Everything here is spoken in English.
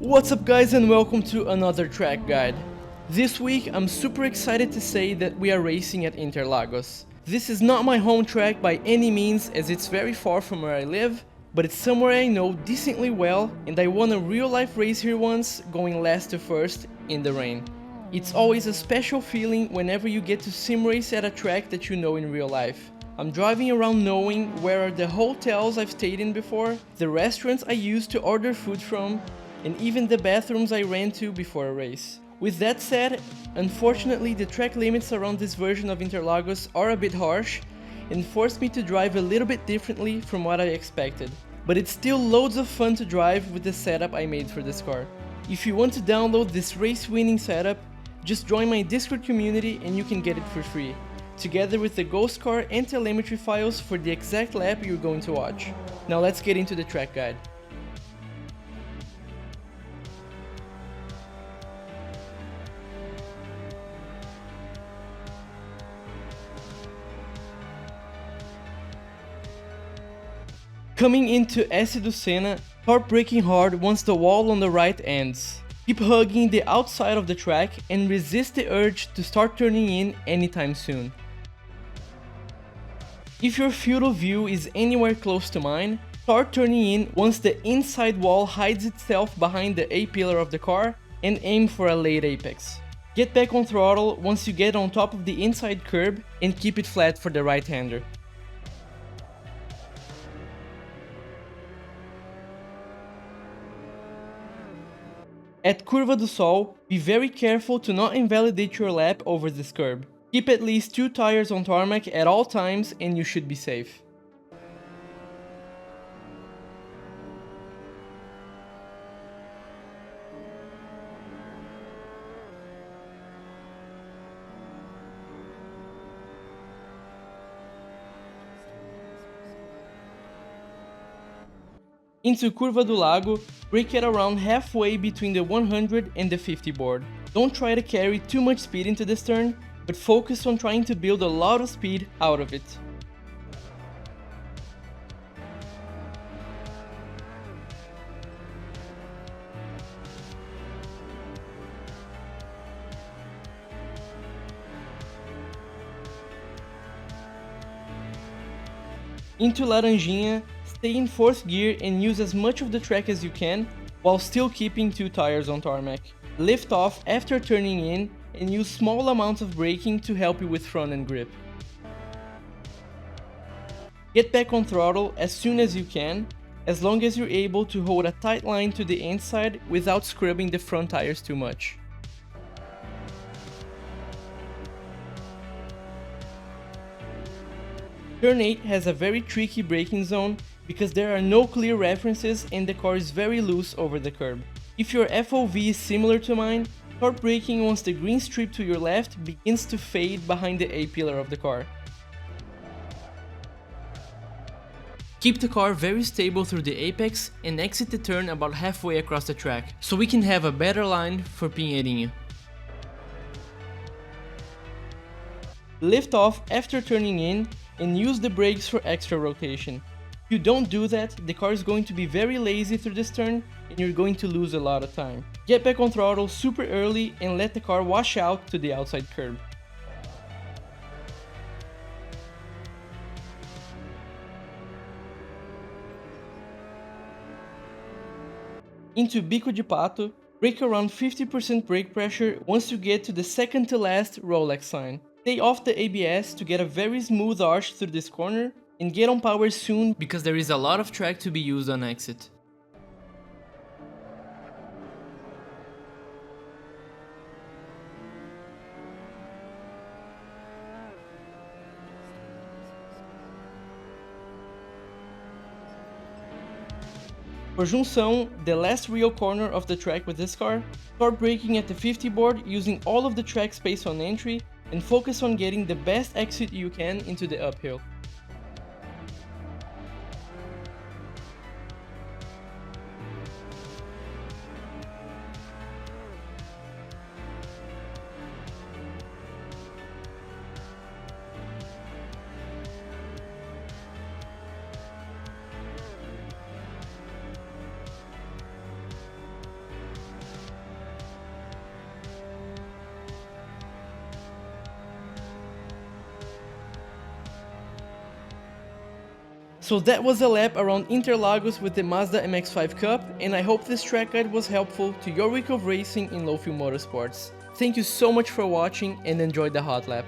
What's up guys and welcome to another track guide. This week I'm super excited to say that we are racing at Interlagos. This is not my home track by any means as it's very far from where I live, but it's somewhere I know decently well and I won a real life race here once, going last to first in the rain. It's always a special feeling whenever you get to sim race at a track that you know in real life. I'm driving around knowing where are the hotels I've stayed in before, the restaurants I used to order food from, and even the bathrooms I ran to before a race. With that said, unfortunately the track limits around this version of Interlagos are a bit harsh and forced me to drive a little bit differently from what I expected. But it's still loads of fun to drive with the setup I made for this car. If you want to download this race winning setup, just join my Discord community and you can get it for free, together with the ghost car and telemetry files for the exact lap you're going to watch. Now let's get into the track guide. Coming into Ácido Sena, start braking hard once the wall on the right ends. Keep hugging the outside of the track and resist the urge to start turning in anytime soon. If your field of view is anywhere close to mine, start turning in once the inside wall hides itself behind the A-pillar of the car and aim for a late apex. Get back on throttle once you get on top of the inside curb and keep it flat for the right-hander. At Curva do Sol, be very careful to not invalidate your lap over this curb. Keep at least 2 tires on tarmac at all times and you should be safe. Into Curva do Lago, brake at around halfway between the 100 and the 50 board. Don't try to carry too much speed into this turn, but focus on trying to build a lot of speed out of it. Into Laranjinha, stay in 4th gear and use as much of the track as you can while still keeping 2 tires on tarmac. Lift off after turning in and use small amounts of braking to help you with front end grip. Get back on throttle as soon as you can, as long as you're able to hold a tight line to the inside without scrubbing the front tires too much. Turn 8 has a very tricky braking zone because there are no clear references and the car is very loose over the curb. If your FOV is similar to mine, start braking once the green strip to your left begins to fade behind the A-pillar of the car. Keep the car very stable through the apex and exit the turn about halfway across the track, so we can have a better line for Pinheirinho. Lift off after turning in and use the brakes for extra rotation. If you don't do that, the car is going to be very lazy through this turn and you're going to lose a lot of time. Get back on throttle super early and let the car wash out to the outside curb. Into Bico de Pato, brake around 50% brake pressure once you get to the second to last Rolex sign. Stay off the ABS to get a very smooth arch through this corner and get on power soon because there is a lot of track to be used on exit. For Junção, the last real corner of the track with this car, start braking at the 50 board using all of the track space on entry and focus on getting the best exit you can into the uphill. So that was a lap around Interlagos with the Mazda MX-5 Cup, and I hope this track guide was helpful to your week of racing in Low Fuel Motorsports. Thank you so much for watching and enjoy the hot lap.